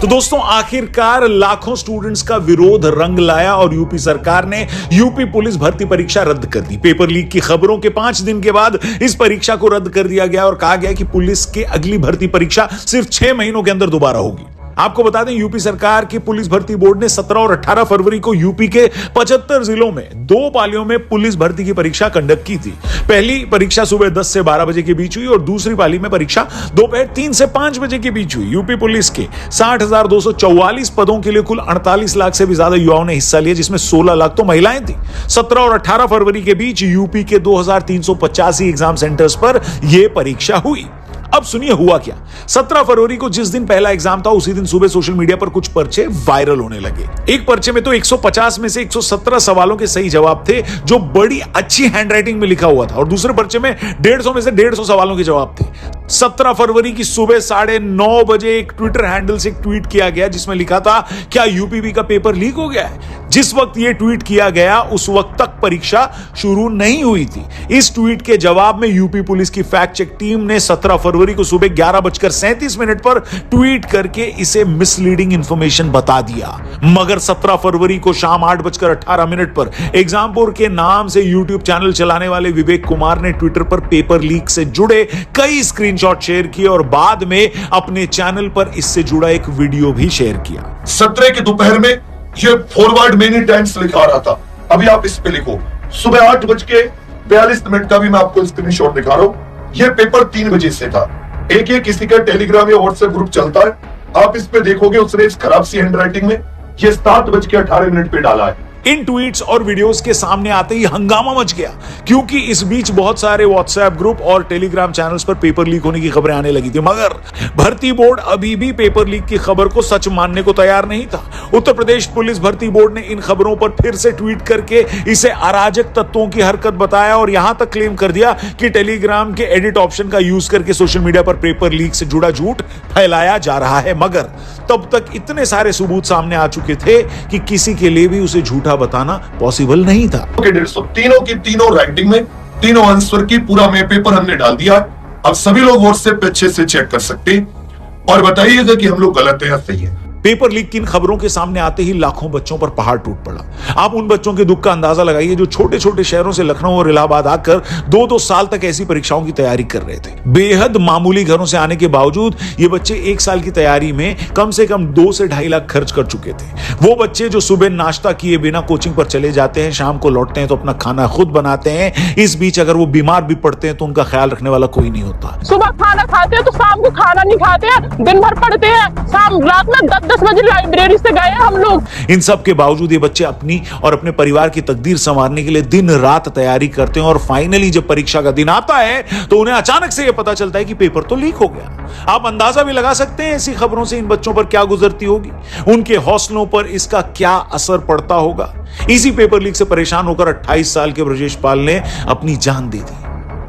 तो दोस्तों, आखिरकार लाखों स्टूडेंट्स का विरोध रंग लाया और यूपी सरकार ने यूपी पुलिस भर्ती परीक्षा रद्द कर दी। पेपर लीक की खबरों के 5 दिन के बाद इस परीक्षा को रद्द कर दिया गया और कहा गया कि पुलिस की अगली भर्ती परीक्षा सिर्फ 6 महीनों के अंदर दोबारा होगी। आपको बता दें, यूपी सरकार की पुलिस भर्ती बोर्ड ने 17 और 18 फरवरी को यूपी के 75 जिलों में 2 पालियों में पुलिस भर्ती की परीक्षा कंडक्ट की थी। पहली परीक्षा सुबह 10 से 12 बजे के बीच हुई और दूसरी पाली में परीक्षा दोपहर 3 से 5 बजे के बीच हुई। यूपी पुलिस के 60,244 पदों के लिए कुल 48 लाख से भी ज्यादा युवाओं ने हिस्सा लिया, जिसमें 16 लाख तो महिलाएं थी। 17 और 18 फरवरी के बीच यूपी के 2385 एग्जाम सेंटर्स पर यह परीक्षा हुई। अब सुनिए हुआ क्या। 17 फरवरी को जिस दिन पहला एग्जाम था, उसी दिन सुबह सोशल मीडिया पर कुछ पर्चे वायरल होने लगे। एक पर्चे में तो 150 में से 117 सवालों के सही जवाब थे, जो बड़ी अच्छी हैंडराइटिंग में लिखा हुआ था, और दूसरे पर्चे में 150 में से 150 सवालों के जवाब थे। 17 फरवरी की सुबह 9:30 बजे एक ट्विटर हैंडल से एक ट्वीट किया गया, जिसमें लिखा था, क्या यूपीबी का पेपर लीक हो गया है? जिस वक्त यह ट्वीट किया गया, उस वक्त तक परीक्षा शुरू नहीं हुई थी। इस ट्वीट के जवाब में यूपी पुलिस की फैक्ट चेक टीम ने 17 फरवरी को सुबह 11:37 पर ट्वीट करके इसे मिसलीडिंग इंफॉर्मेशन बता दिया। मगर 17 फरवरी को शाम 8:18 पर एग्जामपुर के नाम से यूट्यूब चैनल चलाने वाले विवेक कुमार ने ट्विटर पर पेपर लीक से जुड़े कई स्क्रीनशॉट शेयर किए और बाद में अपने चैनल पर इससे जुड़ा एक वीडियो भी शेयर किया। 17 की दोपहर में ये फॉरवर्ड मेनी टाइम्स लिखा रहा था। अभी आप इस पे लिखो। सुबह 8:42 का भी मैं आपको स्क्रीनशॉट दिखा रहा हूं। ये पेपर 3 बजे से था। एक किसी का टेलीग्राम या व्हाट्सएप ग्रुप चलता है, आप इस पे देखोगे उसने इस खराब सी हैंडराइटिंग में ये 7:18 पे डाला है। इन ट्वीट्स और वीडियोस के सामने आते ही हंगामा मच गया, क्योंकि इस बीच बहुत सारे व्हाट्सएप ग्रुप और टेलीग्राम चैनल्स पर पेपर लीक होने की खबरें आने लगी थी। मगर भर्ती बोर्ड अभी भी पेपर लीक की खबर को सच मानने को तैयार नहीं था। उत्तर प्रदेश पुलिस भर्ती बोर्ड ने इन खबरों पर फिर से ट्वीट करके इसे अराजक तत्वों की हरकत बताया और यहां तक क्लेम कर दिया कि टेलीग्राम के एडिट ऑप्शन का यूज करके सोशल मीडिया पर पेपर लीक से जुड़ा झूठ फैलाया जा रहा है। मगर तब तक इतने सारे सबूत सामने आ चुके थे कि किसी के लिए भी उसे झूठा बताना पॉसिबल नहीं था। 150 तीनों की तीनों राइटिंग में तीनों आंसर की पूरा में पेपर हमने डाल दिया। अब सभी लोग व्हाट्सएप पे अच्छे से चेक कर सकते हैं और बताइएगा कि हम लोग गलत है या सही है। पेपर लीक की इन खबरों के सामने आते ही लाखों बच्चों पर पहाड़ टूट पड़ा। आप उन बच्चों के दुख का अंदाजा लगाइए जो छोटे छोटे शहरों से लखनऊ और इलाहाबाद आकर 2-2 साल तक ऐसी परीक्षाओं की तैयारी कर रहे थे। बेहद मामूली घरों से आने के बावजूद ये बच्चे 1 साल की तैयारी में कम से कम 2 से 2.5 लाख खर्च कर चुके थे। वो बच्चे जो सुबह नाश्ता किए बिना कोचिंग पर चले जाते हैं, शाम को लौटते हैं तो अपना खाना खुद बनाते हैं। इस बीच अगर वो बीमार भी पड़ते हैं तो उनका ख्याल रखने वाला कोई नहीं होता। सुबह खाना खाते हैं तो शाम को खाना नहीं खाते हैं, दिन भर पढ़ते हैं, शाम रात में 10-10 बजे लाइब्रेरी से गए हम लोग। इन सब के बावजूद ये बच्चे अपनी और अपने परिवार की तकदीर संवारने के लिए दिन रात तैयारी करते हैं और फाइनली जब परीक्षा का दिन आता है तो उन्हें अचानक से यह पता चलता है कि पेपर तो लीक हो गया। आप अंदाजा भी लगा सकते हैं ऐसी खबरों से इन बच्चों पर क्या गुजरती होगी, उनके हौसलों पर इसका क्या असर पड़ता होगा। इसी पेपर लीक से परेशान होकर 28 साल के ब्रजेश पाल ने अपनी जान दे दी।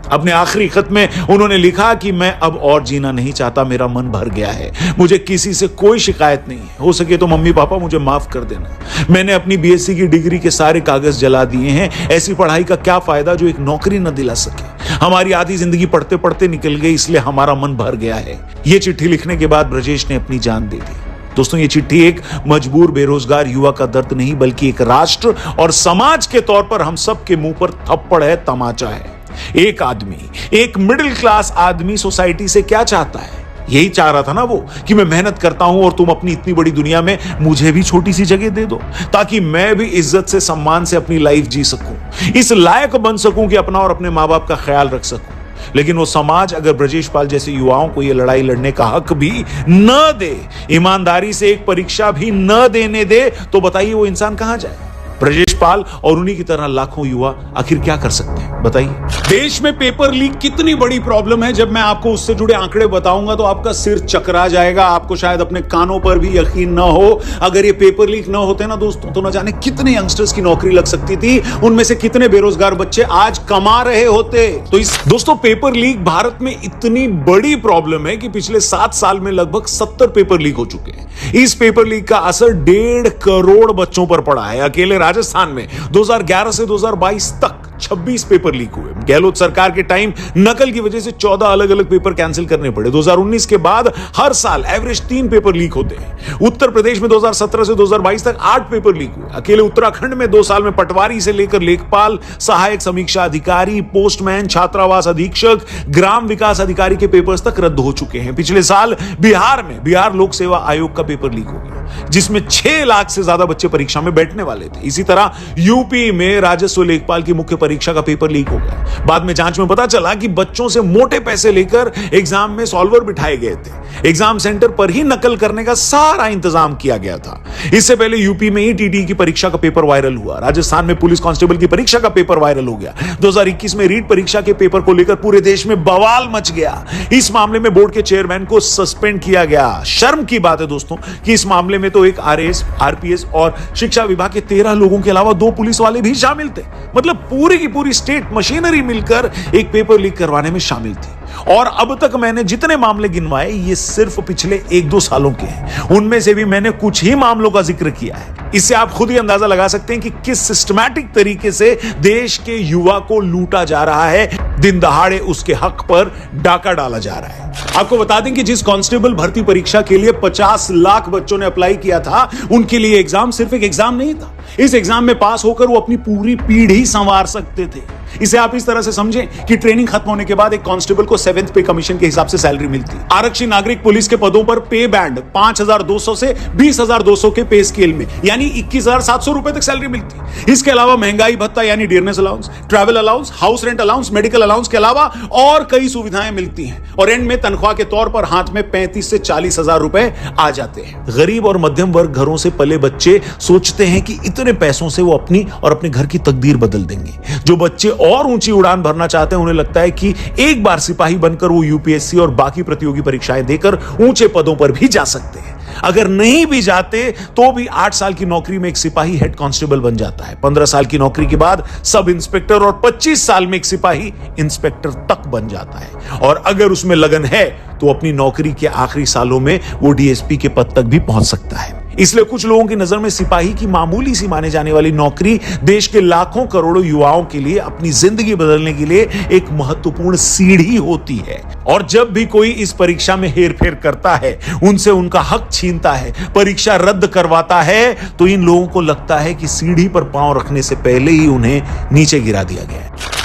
अपने आखिरी खत में उन्होंने लिखा कि मैं अब और जीना नहीं चाहता, मेरा मन भर गया है, मुझे किसी से कोई शिकायत नहीं है, हो सके तो मम्मी पापा मुझे माफ कर देना। मैंने अपनी बीएससी की डिग्री के सारे कागज जला दिए हैं, ऐसी पढ़ाई का क्या फायदा जो एक नौकरी न दिला सके। हमारी आधी जिंदगी पढ़ते पढ़ते निकल गई, इसलिए हमारा मन भर गया है। यह चिट्ठी लिखने के बाद ब्रजेश ने अपनी जान दे दी। दोस्तों, ये चिट्ठी एक मजबूर बेरोजगार युवा का दर्द नहीं, बल्कि एक राष्ट्र और समाज के तौर पर हम सब के मुंह पर थप्पड़ है, तमाचा है। एक आदमी, एक मिडिल क्लास आदमी सोसाइटी से क्या चाहता है? यही चाह रहा था ना वो कि मैं मेहनत करता हूं और तुम अपनी इतनी बड़ी दुनिया में मुझे भी छोटी सी जगह दे दो, ताकि मैं भी इज्जत से सम्मान से अपनी लाइफ जी सकूं, इस लायक बन सकूं कि अपना और अपने मां बाप का ख्याल रख सकूं। लेकिन वो समाज अगर ब्रजेश पाल जैसे युवाओं को ये लड़ाई लड़ने का हक भी न दे, ईमानदारी से एक परीक्षा भी न देने दे, तो बताइए वो इंसान कहां जाए? ब्रजेश पाल और उन्हीं की तरह लाखों युवा आखिर क्या कर सकते हैं, बताइए। देश में पेपर लीक कितनी बड़ी प्रॉब्लम है, जब मैं आपको उससे जुड़े आंकड़े बताऊंगा तो आपका सिर चकरा जाएगा। आपको शायद अपने कानों पर भी यकीन ना हो। अगर ये पेपर लीक ना होते ना दोस्तों, तो ना जाने कितने यंगस्टर्स की नौकरी लग सकती थी, उनमें से कितने बेरोजगार बच्चे आज कमा रहे होते। तो इस दोस्तों, पेपर लीक भारत में इतनी बड़ी प्रॉब्लम है कि पिछले 7 साल में लगभग 70 पेपर लीक हो चुके हैं। इस पेपर लीक का असर 1.5 करोड़ बच्चों पर पड़ा है। अकेले राजस्थान में 2011 से 2022 तक 26 पेपर लीक हुए। गहलोत सरकार के टाइम नकल की वजह से 14 अलग अलग पेपर कैंसिल करने पड़े। 2019 के बाद हर साल एवरेज 3 पेपर लीक होते हैं। उत्तर प्रदेश में 2017 से 2022 तक 8 पेपर लीक हुए। अकेले उत्तराखंड में 2 साल में पटवारी से लेकर लेखपाल, सहायक समीक्षा अधिकारी, पोस्टमैन, छात्रावास अधीक्षक, ग्राम विकास अधिकारी के पेपर्स तक रद्द हो चुके हैं। पिछले साल बिहार लोक सेवा आयोग का पेपर लीक हो गया, जिसमें 6 लाख से ज्यादा बच्चे परीक्षा में बैठने वाले थे। इसी तरह यूपी में राजस्व लेखपाल की मुख्य परीक्षा का पेपर लीक हो गया। बाद में जांच में पता चला कि बच्चों से मोटे पैसे लेकर एग्जाम में सॉल्वर बिठाए गए थे। एग्जाम सेंटर पर ही नकल करने का सारा इंतजाम किया गया था। इससे पहले यूपी में ही टीटी की परीक्षा का पेपर वायरल हुआ। राजस्थान में पुलिस कांस्टेबल की परीक्षा का पेपर वायरल हो गया। 2021 में रीट परीक्षा के पेपर को लेकर पूरे देश में बवाल मच गया। इस मामले में बोर्ड के चेयरमैन को सस्पेंड किया गया। शर्म की बात है दोस्तों कि इस मामले में तो एक आरएएस, आरपीएस और शिक्षा विभाग के 13 लोगों के अलावा 2 पुलिस वाले भी शामिल थे। मतलब पूरी की पूरी स्टेट मशीनरी मिलकर एक पेपर लीक करवाने में शामिल थी। और अब तक मैंने जितने मामले गिनवाए ये सिर्फ पिछले 1-2 सालों के हैं। उनमें से भी मैंने कुछ ही मामलों का जिक्र किया है। इससे आप खुद ही अंदाजा लगा सकते हैं कि किस सिस्टमैटिक तरीके से देश के युवा को लूटा जा रहा है, दिन दहाड़े उसके हक पर डाका डाला जा रहा है। आपको बता दें कि जिस कांस्टेबल भर्ती परीक्षा के लिए 50 लाख बच्चों ने अप्लाई किया था, उनके लिए एग्जाम सिर्फ एक एग्जाम नहीं था। इस एग्जाम में पास होकर वो अपनी पूरी पीढ़ी संवार सकते थे। इसे आप इस तरह से समझें कि ट्रेनिंग खत्म होने के बाद एक कांस्टेबल को 7th पे कमीशन के हिसाब से सैलरी मिलती। आरक्षी नागरिक पुलिस के पदों पर पे बैंड 5,200 से 20,200 के पे स्केल में, यानी 21,700 रुपए तक सैलरी मिलती। इसके अलावा महंगाई भत्ता यानी dearness allowance, travel allowance, house rent allowance, medical allowance के अलावा और कई सुविधाएं मिलती हैं। और एंड में तनख्वाह के तौर पर हाथ में 35 से 40,000 रुपए आ जाते हैं। गरीब और मध्यम वर्ग घरों से पले बच्चे सोचते हैं कि इतने पैसों से वो अपनी और अपने घर की तकदीर बदल देंगे। जो बच्चे और ऊंची उड़ान भरना चाहते हैं, उन्हें लगता है कि एक बार सिपाही बनकर वो यूपीएससी और बाकी प्रतियोगी परीक्षाएं देकर ऊंचे पदों पर भी जा सकते हैं। अगर नहीं भी जाते तो भी 8 साल की नौकरी में एक सिपाही हेड कांस्टेबल बन जाता है। 15 साल की नौकरी के बाद सब इंस्पेक्टर और 25 साल में एक सिपाही इंस्पेक्टर तक बन जाता है। और अगर उसमें लगन है तो अपनी नौकरी के आखिरी सालों में वो डीएसपी के पद तक भी पहुंच सकता है। इसलिए कुछ लोगों की नजर में सिपाही की मामूली सी माने जाने वाली नौकरी देश के लाखों करोड़ों युवाओं के लिए अपनी जिंदगी बदलने के लिए एक महत्वपूर्ण सीढ़ी होती है। और जब भी कोई इस परीक्षा में हेरफेर करता है, उनसे उनका हक छीनता है, परीक्षा रद्द करवाता है, तो इन लोगों को लगता है कि सीढ़ी पर पांव रखने से पहले ही उन्हें नीचे गिरा दिया गया है।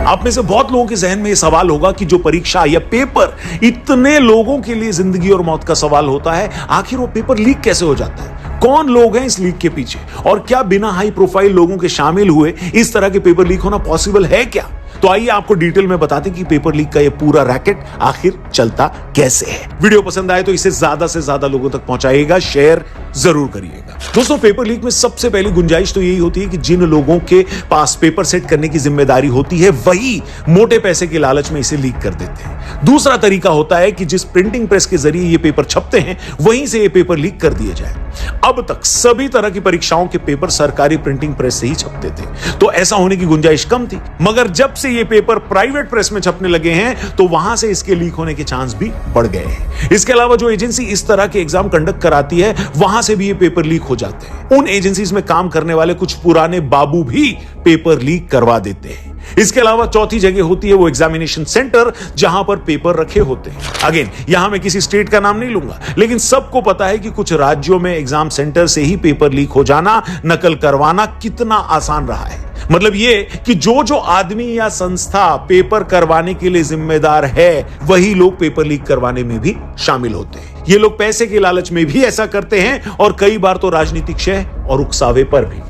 आप में से बहुत लोगों के जहन में यह सवाल होगा कि जो परीक्षा या पेपर इतने लोगों के लिए जिंदगी और मौत का सवाल होता है, आखिर वो पेपर लीक कैसे हो जाता है? कौन लोग हैं इस लीक के पीछे? और क्या बिना हाई प्रोफाइल लोगों के शामिल हुए इस तरह के पेपर लीक होना पॉसिबल है क्या? तो आइए आपको डिटेल में बताते हैं कि पेपर लीक का ये पूरा रैकेट आखिर चलता कैसे है। वीडियो पसंद आए तो इसे ज्यादा से ज्यादा लोगों तक पहुंचाइएगा, शेयर जरूर करिएगा। दोस्तों, पेपर लीक में सबसे पहली गुंजाइश तो यही होती है कि जिन लोगों के पास पेपर सेट करने की जिम्मेदारी होती है, वही मोटे पैसे के लालच में इसे लीक कर देते हैं। दूसरा तरीका होता है कि जिस प्रिंटिंग प्रेस के जरिए ये पेपर छपते हैं, वहीं से ये पेपर लीक कर दिए जाए। अब तक सभी तरह की परीक्षाओं के पेपर सरकारी प्रिंटिंग प्रेस से ही छपते थे, तो ऐसा होने की गुंजाइश कम थी। मगर जब से ये पेपर प्राइवेट प्रेस में छपने लगे हैं, तो वहां से इसके लीक होने के चांस भी बढ़ गए हैं। इसके अलावा जो एजेंसी इस तरह के एग्जाम कंडक्ट कराती है, वहां से भी ये पेपर लीक हो जाते हैं। उन एजेंसीज में काम करने वाले कुछ पुराने बाबू भी पेपर लीक करवा देते हैं। इसके अलावा चौथी जगह होती है वो एग्जामिनेशन सेंटर, जहां पर पेपर रखे होते हैं। अगेन, यहां मैं किसी स्टेट का नाम नहीं लूंगा, लेकिन सबको पता है कि कुछ राज्यों में एग्जाम सेंटर से ही पेपर लीक हो जाना, नकल करवाना कितना आसान रहा है। मतलब ये कि जो आदमी या संस्था पेपर करवाने के लिए जिम्मेदार है, वही लोग पेपर लीक करवाने में भी शामिल होते हैं। ये लोग पैसे के लालच में भी ऐसा करते हैं, और कई बार तो राजनीतिक शह और उकसावे पर भी।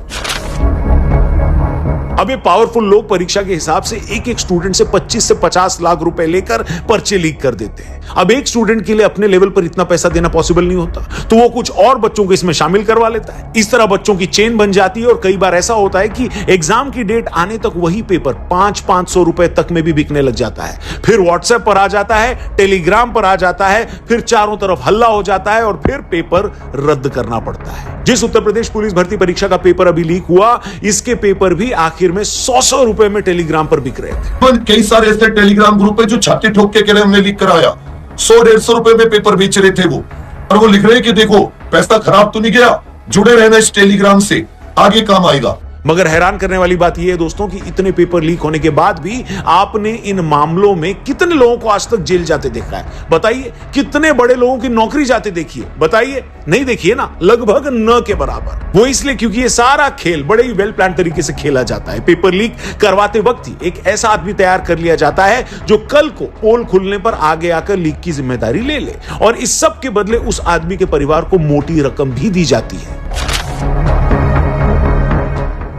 अब ये पावरफुल लोग परीक्षा के हिसाब से एक स्टूडेंट से 25 से 50 लाख रुपए लेकर पर्चे लीक कर देते हैं। अब एक स्टूडेंट के लिए अपने लेवल पर इतना पैसा देना पॉसिबल नहीं होता, तो वो कुछ और बच्चों को इसमें शामिल करवा लेता है। इस तरह बच्चों की चेन बन जाती है, और कई बार ऐसा होता है कि एग्जाम की डेट आने तक वही पेपर 500-500 रुपए तक में भी बिकने लग जाता है। फिर व्हाट्सएप पर आ जाता है, टेलीग्राम पर आ जाता है, फिर चारों तरफ हल्ला हो जाता है, और फिर पेपर रद्द करना पड़ता है। जिस उत्तर प्रदेश पुलिस भर्ती परीक्षा का पेपर अभी लीक हुआ, इसके पेपर भी आखिर में 100 रुपए में टेलीग्राम पर बिक रहे थे। कई सारे ऐसे टेलीग्राम ग्रुप है जो छाती ठोक के कह रहे हमने लीक कराया, 100-150 रुपए में पेपर बेच रहे थे वो, और वो लिख रहे हैं कि देखो पैसा खराब तो नहीं गया, जुड़े रहना इस टेलीग्राम से, आगे काम आएगा। मगर हैरान करने वाली बात यह है दोस्तों कि इतने पेपर लीक होने के बाद भी आपने इन मामलों में कितने लोगों को आज तक जेल जाते देखा है? बताइए। कितने बड़े लोगों की नौकरी जाते देखी है? बताइए। नहीं देखिए ना, लगभग न के बराबर। वो इसलिए क्योंकि ये सारा खेल बड़े ही वेल प्लान तरीके से खेला जाता है। पेपर लीक करवाते वक्त ही एक ऐसा आदमी तैयार कर लिया जाता है जो कल को पोल खुलने पर आगे आकर लीक की जिम्मेदारी ले ले, और इस सब के बदले उस आदमी के परिवार को मोटी रकम भी दी जाती है।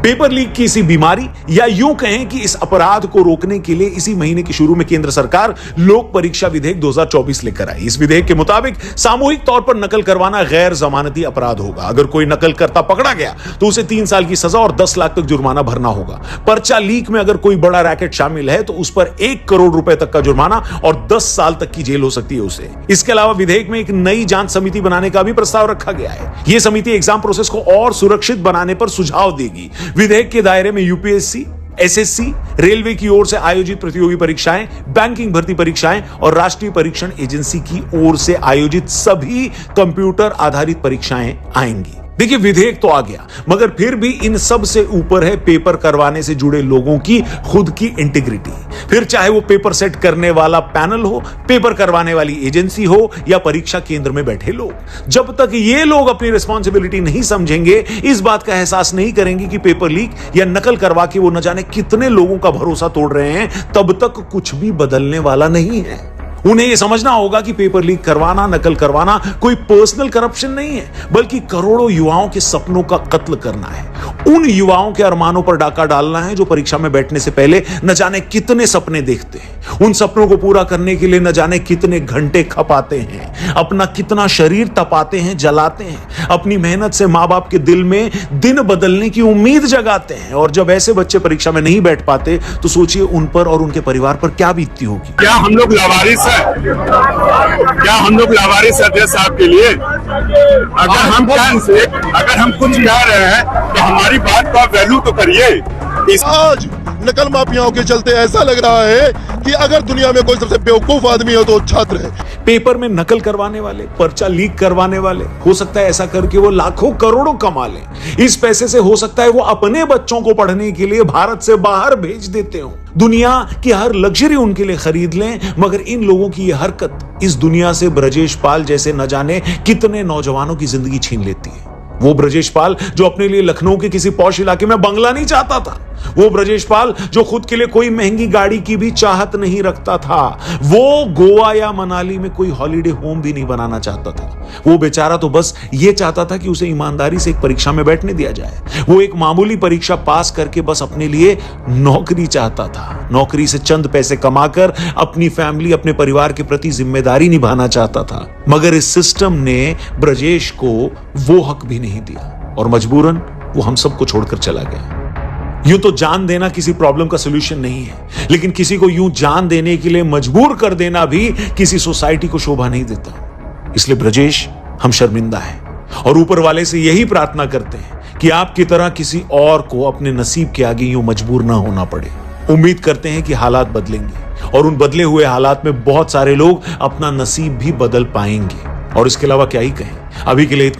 पेपर लीक की इसी बीमारी या यूं कहें कि इस अपराध को रोकने के लिए इसी महीने के शुरू में केंद्र सरकार लोक परीक्षा विधेयक 2024 लेकर आई। इस विधेयक के मुताबिक सामूहिक तौर पर नकल करवाना गैर जमानती अपराध होगा। अगर कोई नकल करता पकड़ा गया तो उसे 3 साल की सजा और 10 लाख तक जुर्माना भरना होगा। पर्चा लीक में अगर कोई बड़ा रैकेट शामिल है तो उस पर 1 करोड़ रुपए तक का जुर्माना और 10 साल तक की जेल हो सकती है उसे। इसके अलावा विधेयक में एक नई जांच समिति बनाने का भी प्रस्ताव रखा गया है। यह समिति एग्जाम प्रोसेस को और सुरक्षित बनाने पर सुझाव देगी। विधेयक के दायरे में यूपीएससी, एसएससी, रेलवे की ओर से आयोजित प्रतियोगी परीक्षाएं, बैंकिंग भर्ती परीक्षाएं और राष्ट्रीय परीक्षण एजेंसी की ओर से आयोजित सभी कंप्यूटर आधारित परीक्षाएं आएंगी। देखिए, विधेयक तो आ गया, मगर फिर भी इन सब से ऊपर है पेपर करवाने से जुड़े लोगों की खुद की इंटीग्रिटी। फिर चाहे वो पेपर सेट करने वाला पैनल हो, पेपर करवाने वाली एजेंसी हो या परीक्षा केंद्र में बैठे लोग। जब तक ये लोग अपनी रिस्पॉन्सिबिलिटी नहीं समझेंगे, इस बात का एहसास नहीं करेंगे कि पेपर लीक या नकल करवा के वो न जाने कितने लोगों का भरोसा तोड़ रहे हैं, तब तक कुछ भी बदलने वाला नहीं है। उन्हें यह समझना होगा कि पेपर लीक करवाना, नकल करवाना कोई पर्सनल करप्शन नहीं है, बल्कि करोड़ों युवाओं के सपनों का कत्ल करना है। उन युवाओं के अरमानों पर डाका डालना है जो परीक्षा में बैठने से पहले न जाने कितने सपने देखते हैं। उन सपनों को पूरा करने के लिए न जाने कितने घंटे खपाते हैं, अपना कितना शरीर तपाते हैं, जलाते हैं, अपनी मेहनत से मां बाप के दिल में दिन बदलने की उम्मीद जगाते हैं। और जब ऐसे बच्चे परीक्षा में नहीं बैठ पाते तो सोचिए उन पर और उनके परिवार पर क्या बीतती होगी। क्या हम लोग लावारिस हैं? क्या हम लोग लावारिस हैं देश साहब के लिए? अगर हम कुछ कह रहे हैं तो हमारी बात का वैल्यू तो करिए। आज नकल माफियाओं के चलते ऐसा लग रहा है कि अगर दुनिया में कोई सबसे बेवकूफ आदमी हो तो छात्र है। पेपर में नकल करवाने वाले, पर्चा लीक करवाने वाले, हो सकता है ऐसा करके वो लाखों करोड़ों कमा लें। इस पैसे से हो सकता है वो अपने बच्चों को पढ़ने के लिए भारत से बाहर भेज देते हो। दुनिया की हर लग्जरी उनके लिए खरीद लें, मगर इन लोगों की यह हरकत इस दुनिया से ब्रजेश पाल जैसे न जाने कितने नौजवानों की जिंदगी छीन लेती है। वो ब्रजेश पाल जो अपने लिए लखनऊ के किसी पॉश इलाके में बंगला नहीं चाहता था, वो ब्रजेश पाल जो खुद के लिए कोई महंगी गाड़ी की भी चाहत नहीं रखता था, वो गोवा या मनाली में कोई हॉलिडे होम भी नहीं बनाना चाहता था। वो बेचारा तो बस ये चाहता था कि उसे ईमानदारी से एक परीक्षा में बैठने दिया जाए। वो एक मामूली परीक्षा पास करके बस अपने लिए नौकरी चाहता था। नौकरी से चंद पैसे कमाकर अपनी फैमिली, अपने परिवार के प्रति जिम्मेदारी निभाना चाहता था। मगर इस सिस्टम ने ब्रजेश को वो हक भी नहीं दिया और मजबूरन वो हम सबको छोड़कर चला गया। यूं तो जान देना किसी प्रॉब्लम का सलूशन नहीं है, लेकिन किसी को यूं जान देने के लिए मजबूर कर देना भी किसी सोसाइटी को शोभा नहीं देता। इसलिए ब्रजेश, हम शर्मिंदा हैं और ऊपर वाले से यही प्रार्थना करते हैं कि आपकी तरह किसी और को अपने नसीब के आगे यूं मजबूर ना होना पड़े। उम्मीद करते हैं कि हालात बदलेंगे और उन बदले हुए हालात में बहुत सारे लोग अपना नसीब भी बदल पाएंगे। और इसके अलावा क्या ही कहें, अभी के लिए इतना।